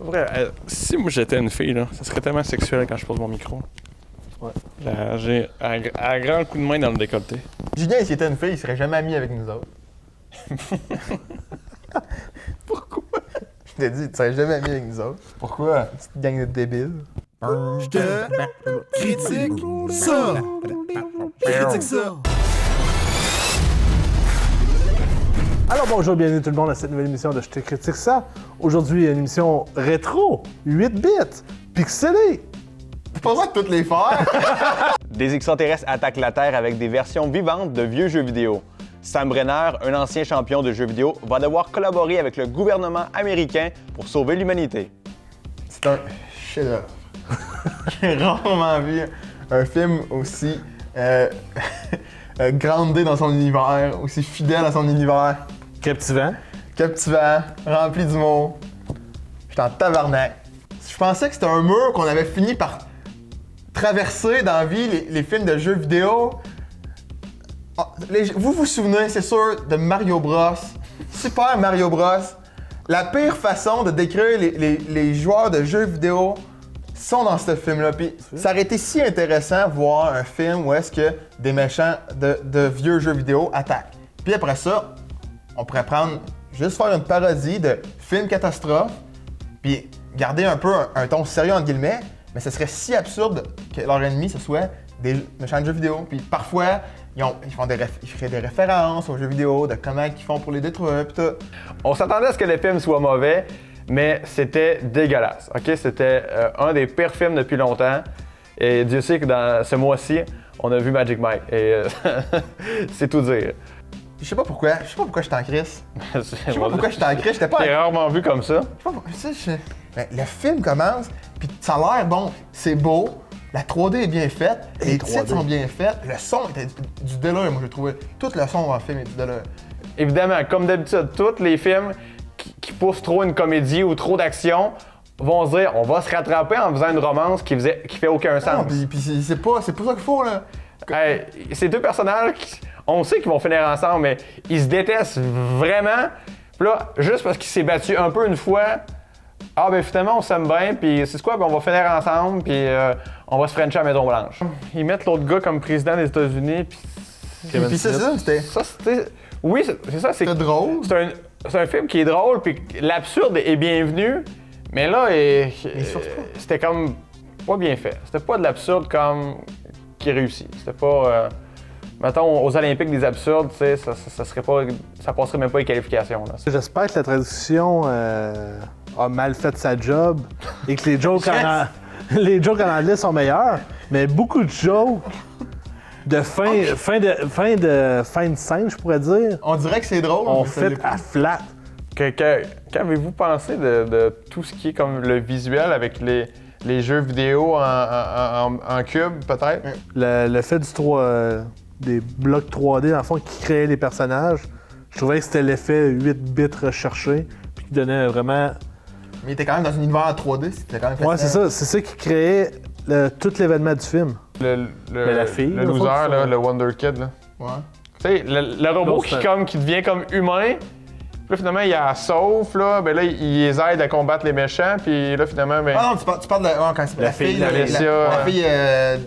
Vrai, si moi j'étais une fille, là, ça serait tellement sexuel quand je pose mon micro. Ouais. J'ai un grand coup de main dans le décolleté. Julien, s'il était une fille, il serait jamais ami avec nous autres. Pourquoi? Je t'ai dit, tu serais jamais ami avec nous autres. Pourquoi? Une petite gang de débiles. Je te critique ça. Critique ça. Alors bonjour, bienvenue tout le monde à cette nouvelle émission de Je te critique ça. Aujourd'hui, une émission rétro, 8 bits, pixelée. T'as pas le droit de toutes les faire! Des extraterrestres attaquent la Terre avec des versions vivantes de vieux jeux vidéo. Sam Brenner, un ancien champion de jeux vidéo, va devoir collaborer avec le gouvernement américain pour sauver l'humanité. C'est un chef-d'œuvre. J'ai rarement vu un film aussi groundé dans son univers, aussi fidèle à son univers, Captivant. captivant, rempli d'humour. J'étais en tabarnak. Je pensais que c'était un mur qu'on avait fini par traverser dans la vie, les films de jeux vidéo. Vous vous souvenez, c'est sûr, de Mario Bros. Super Mario Bros. La pire façon de décrire les joueurs de jeux vidéo sont dans ce film-là. Puis ça aurait été si intéressant de voir un film où est-ce que des méchants de vieux jeux vidéo attaquent. Puis après ça, on pourrait juste faire une parodie de film catastrophe, puis garder un peu un ton sérieux entre guillemets, mais ce serait si absurde que leur ennemi, ce soit des méchants de jeux vidéo. Puis parfois, ils créent des références aux jeux vidéo, de comment ils font pour les détruire, puis tout. On s'attendait à ce que le film soit mauvais, mais c'était dégueulasse. Ok, c'était un des pires films depuis longtemps. Et Dieu sait que dans ce mois-ci, on a vu Magic Mike. Et c'est tout dire. Je sais pas pourquoi j'étais en crise. Je sais pas pourquoi j'étais en crise, j'étais pas en T'es rarement vu comme ça. Je sais pas pourquoi. Ben, le film commence, puis ça a l'air bon, c'est beau, la 3D est bien faite, les titres sont bien faits, le son était du délire, moi j'ai trouvé. Tout le son dans le film est du délire. Évidemment, comme d'habitude, tous les films qui poussent trop une comédie ou trop d'action vont se dire on va se rattraper en faisant une romance qui fait aucun sens. Non, puis c'est pas ça qu'il faut, là. Hey, ces deux personnages, on sait qu'ils vont finir ensemble, mais ils se détestent vraiment. Puis là, juste parce qu'il s'est battu un peu une fois, ah ben finalement on s'aime bien, puis c'est quoi, ben on va finir ensemble, puis on va se frencher à la Maison Blanche. Ils mettent l'autre gars comme président des États-Unis, puis Puis c'est ça, c'était. ça c'était... Oui, c'est ça, C'était drôle. C'est un film qui est drôle, puis l'absurde est bienvenu, mais là, c'était comme pas bien fait. C'était pas de l'absurde comme qui réussit. C'était pas... mettons, aux Olympiques des absurdes, tu sais, ça passerait même pas les qualifications. Là. J'espère que la traduction a mal fait sa job et que les jokes en anglais sont meilleurs, mais beaucoup de jokes de fin de scène, je pourrais dire, On dirait que c'est drôle. ont mais ça fait l'est pas. à flat. Qu'avez-vous pensé de tout ce qui est comme le visuel avec les jeux vidéo en cube, peut-être? Le fait des blocs 3D, dans le fond, qui créaient les personnages, je trouvais que c'était l'effet 8 bits recherché, puis qui donnait vraiment... Mais il était quand même dans un univers en 3D, c'était quand même Ouais, c'est fascinant. ça. C'est ça qui créait tout l'événement du film. la fille, le là, loser, faut que là, ça- le Wonder Kid. Là. Ouais. Tu sais, le robot qui devient comme humain, puis là, finalement, il la sauve, là, ben là, il les aide à combattre les méchants, puis là, finalement, ben... Ah non, tu parles de quand c'est la fille, la fille,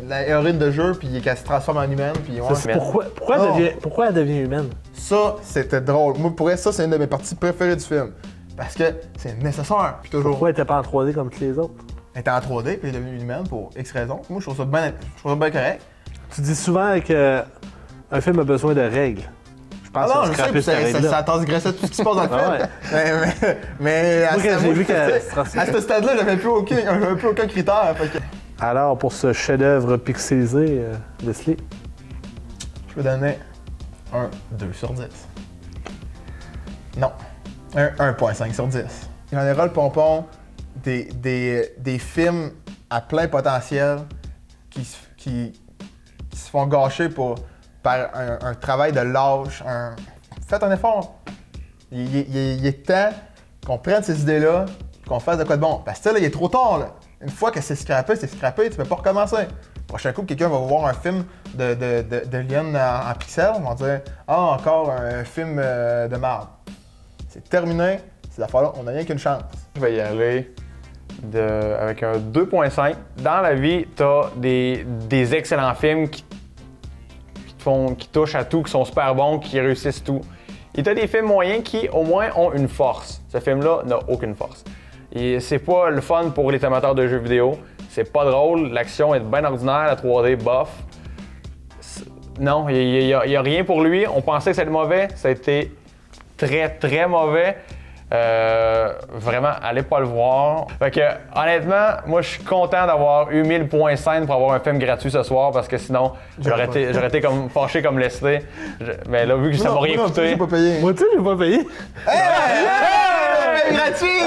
la héroïne de jeu, puis qu'elle se transforme en humaine, puis ouais. C'est pourquoi elle devient humaine? Ça, c'était drôle. Moi, pour elle, ça, c'est une de mes parties préférées du film. Parce que c'est nécessaire. Puis toujours. Pourquoi elle était pas en 3D comme toutes les autres? Elle était en 3D, puis elle est devenue humaine pour X raisons. Moi, je trouve ça bien correct. Tu dis souvent qu'un film a besoin de règles. Je pense Ah non, qu'on je sais, scraper puis cette règle-là. ça transgressait tout ce qui se passe dans le film. Ah Mais à Moi, quand j'ai vu qu'elle à se transgressait. ce stade-là, j'avais plus aucun critère. Fait que Alors, pour ce chef-d'œuvre pixelisé, Leslie? je peux donner un 2 sur 10. Non, un 1.5 sur 10. En général, pompon, des films à plein potentiel qui se font gâcher par un travail de lâche. Faites un effort. Il est temps qu'on prenne ces idées-là et qu'on fasse de quoi de bon. Parce que là, il est trop tard. Là. Une fois que c'est scrappé, tu peux pas recommencer. Prochain coup, quelqu'un va voir un film de Lien en pixels, on va dire « Ah, encore un film de marde. » C'est terminé, ces affaires-là, on n'a rien qu'une chance. Je vais y aller avec un 2.5. Dans la vie, t'as des excellents films qui touchent à tout, qui sont super bons, qui réussissent tout. Et t'as des films moyens qui, au moins, ont une force. Ce film-là n'a aucune force. Et c'est pas le fun pour les amateurs de jeux vidéo. C'est pas drôle, l'action est bien ordinaire, la 3D bof. Non, il y a rien pour lui. On pensait que c'était mauvais, ça a été très très mauvais. Vraiment, allez pas le voir. Fait que, honnêtement, moi je suis content d'avoir eu 1000 points scène pour avoir un film gratuit ce soir parce que sinon j'aurais été comme fâché comme Leslie. Mais là, vu que ça m'a rien coûté. J'ai pas payé. Moi, tu sais, j'ai pas payé. Gratuit!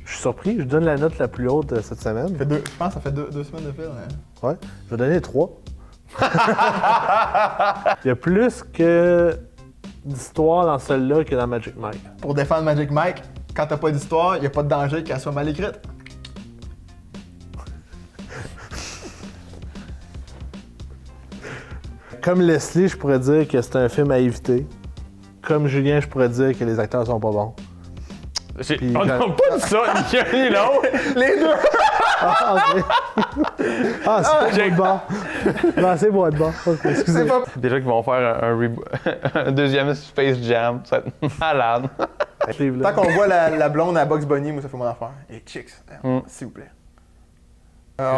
Je suis surpris, je donne la note la plus haute cette semaine. Je pense que ça fait deux semaines de film. Hein. Ouais, je vais donner 3. Il y a plus d'histoire dans celle-là que dans Magic Mike. Pour défendre Magic Mike, quand t'as pas d'histoire, y a pas de danger qu'elle soit mal écrite. Comme Leslie, je pourrais dire que c'est un film à éviter. Comme Julien, je pourrais dire que les acteurs sont pas bons. On n'a pas dit ça, ni un ni l'autre. Les deux! C'est pas de bord. Non, c'est pas de bord. Okay, excusez. Déjà qu'ils vont faire un deuxième Space Jam, ça va être malade. Tant qu'on voit la blonde à Bugs Bunny, moi ça fait mon affaire. Et chicks, s'il vous plaît.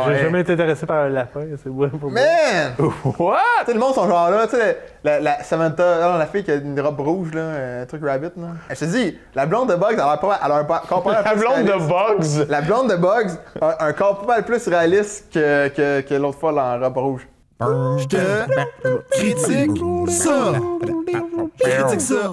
J'ai jamais été intéressé par un lapin, c'est bon pour moi. Man! What? Tu sais, le monde sont genre là, tu sais, la Samantha, la fille qui a une robe rouge, là, un truc rabbit, là. Je te dis, la blonde de Bugs, elle a un corps pas mal La plus blonde de réaliste. Bugs. La blonde de Bugs a un corps pas mal plus réaliste que l'autre fois, là, en robe rouge. Je te critique ça. Critique ça.